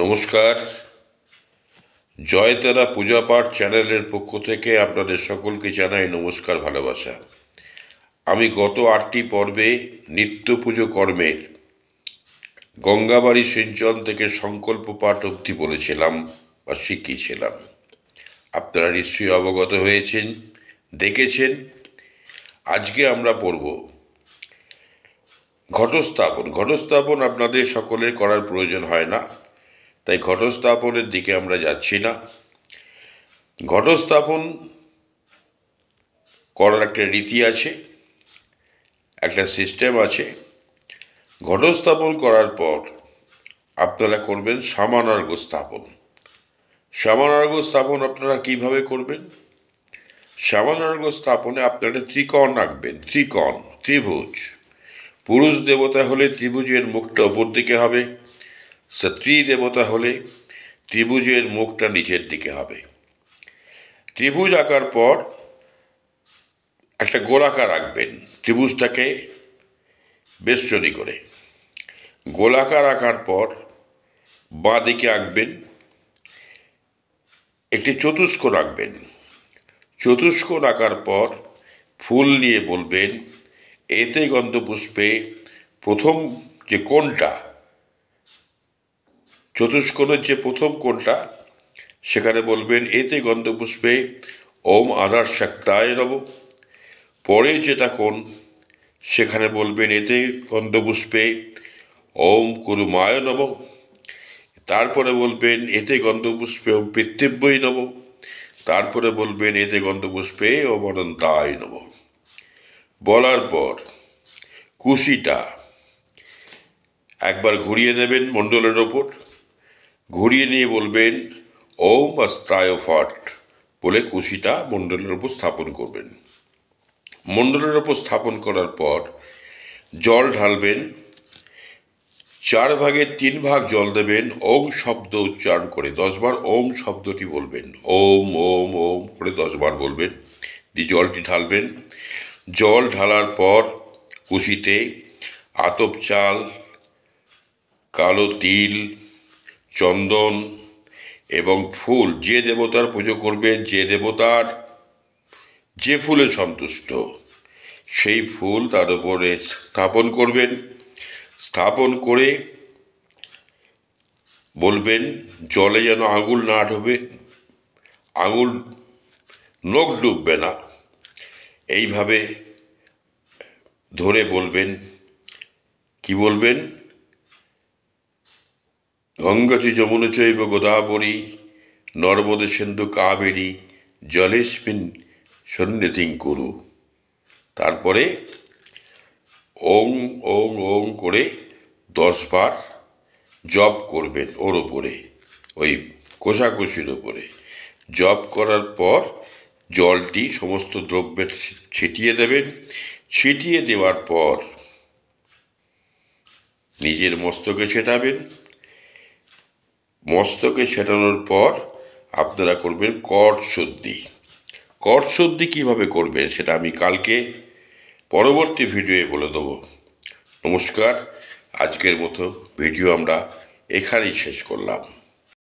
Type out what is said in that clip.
নমস্কার। জয়তারা পূজা পাঠ চ্যানেলের পক্ষ থেকে আপনাদের সকলকে জানাই নমস্কার, ভালোবাসা। আমি গত 8টি পর্বে নিত্য পুজো কর্মের গঙ্গাবাড়ি সিঞ্চন থেকে সংকল্প পাঠ অবধি বলেছিলাম বা শিখিয়েছিলাম। আপনারা নিশ্চয়ই অবগত হয়েছেন, দেখেছেন। আজকে আমরা পড়ব ঘটস্থাপন। ঘটস্থাপন আপনাদের সকলের করার প্রয়োজন হয় না, তাই ঘটস্থাপনের দিকে আমরা যাচ্ছি না। ঘটস্থাপন করার একটা রীতি আছে, একটা সিস্টেম আছে। ঘটস্থাপন করার পর আপনারা করবেন সামানার্ঘ্য স্থাপন। সামানার্ঘ্য স্থাপন আপনারা কিভাবে করবেন? সামানার্ঘ্য স্থাপনে আপনারা ত্রিকোণ আঁকবেন। ত্রিভুজ। পুরুষ দেবতা হলে ত্রিভুজের মুখটা ওপর দিকে হবে, স্ত্রী দেবতা হলে ত্রিভুজের মুখটা নিচের দিকে হবে। ত্রিভুজ আঁকার পর একটা গোলাকার আঁকবেন, ত্রিভুজটাকে বেষ্টনী করে। গোলাকার আঁকার পর বাঁ দিকে আঁকবেন একটি চতুষ্কোণ আঁকবেন। চতুষ্কোণ আঁকার পর ফুল নিয়ে বলবেন, এতে গন্ধপুষ্পে প্রথম যে কোণটা, চতুষ্কোণের যে প্রথম কোণটা, সেখানে বলবেন এতে গন্ধপুষ্পে ওম আধার শক্তায় নব। পরে যেটা কোণ, সেখানে বলবেন এতে গন্ধপুষ্পে ওম কুরুমায় নব। তারপরে বলবেন এতে গন্ধপুষ্পে ওম পৃথিব্যই নব। তারপরে বলবেন এতে গন্ধপুষ্পে ওম অনন্তায় নব। বলার পর কুশিটা একবার ঘুরিয়ে নেবেন মণ্ডলের ওপর। ঘুরিয়ে নিয়ে বলবেন ওম অস্ত্রায় ফট বলে কুশিটা মণ্ডলের ওপর স্থাপন করবেন। মণ্ডলের ওপর স্থাপন করার পর জল ঢালবেন। 4 ভাগের 3 ভাগ জল দেবেন। ওম শব্দ উচ্চারণ করে 10 বার ওম শব্দটি বলবেন। ওম ওম ওম করে 10 বার বলবেন, দিয়ে জলটি ঢালবেন। জল ঢালার পর কুশিতে আতপ চাল, কালো তিল, চন্দন এবং ফুল, যে দেবতার পুজো করবেন, যে দেবতার যে ফুলে সন্তুষ্ট, সেই ফুল তার উপরে স্থাপন করবেন। স্থাপন করে বলবেন জলে যেন আঙুল না ঢোবে, আঙুল নখ ডুববে না, এইভাবে ধরে বলবেন। কি বলবেন? গঙ্গা যমুনা চৈব গোদাবরী নর্মদে সিন্ধু কাবেরী জলেস্মিন সন্নিধিং কুরু। তারপরে ওং ওং ওং করে 10 বার জপ করবেন ওর ওপরে, ওই কোষাকুষির ওপরে। জপ করার পর জলটি সমস্ত দ্রব্যে ছিটিয়ে দেবেন। ছিটিয়ে দেওয়ার পর নিজের মস্তকে ছেটাবেন। মস্তকে ছেটানোর পর আপনারা করবেন কট শুদ্ধি। কট শুদ্ধি কীভাবে করবেন সেটা আমি কালকে পরবর্তী ভিডিওয়ে বলে দেবো। নমস্কার। আজকের মতো ভিডিও আমরা এখানেই শেষ করলাম।